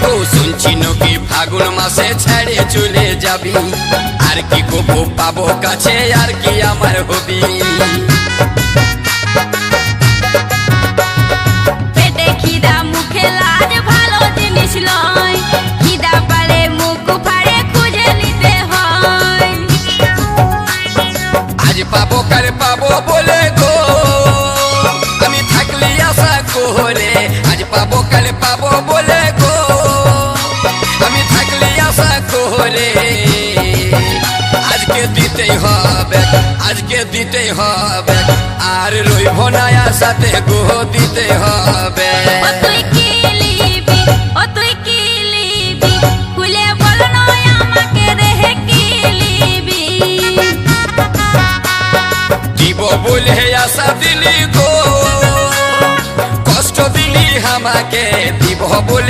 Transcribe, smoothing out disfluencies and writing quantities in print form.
গো শুনছি নাকি ফাগুন মাসে ছেড়ে চলে যাবি, আর কি গো পাবো কাছে, আর কি আমার হবি। পেটে খিদা মুখে লাজ ভালো জিনিস লয়, খিদা পারে মুখ ফাড়ে খুঁজে নিতে হয়। আজ পাবো কার পাবো বলে গো আমি থাকলি আশা করে, আজ পাবো কাল পাবো বলে গো আমি থাকলি আশা করে। আজকে দিতেই হবে, আজকে দিতেই হবে, আর রইব না আশাতে গো দিতে হবে। ও তুই কি লিবি, ও তুই কি লিবি, খুলে বল নয় আমাকে রে কি লিবি। দিব বলে আশা দিলি গো, কষ্ট দিলি আমাকে, দিব বলে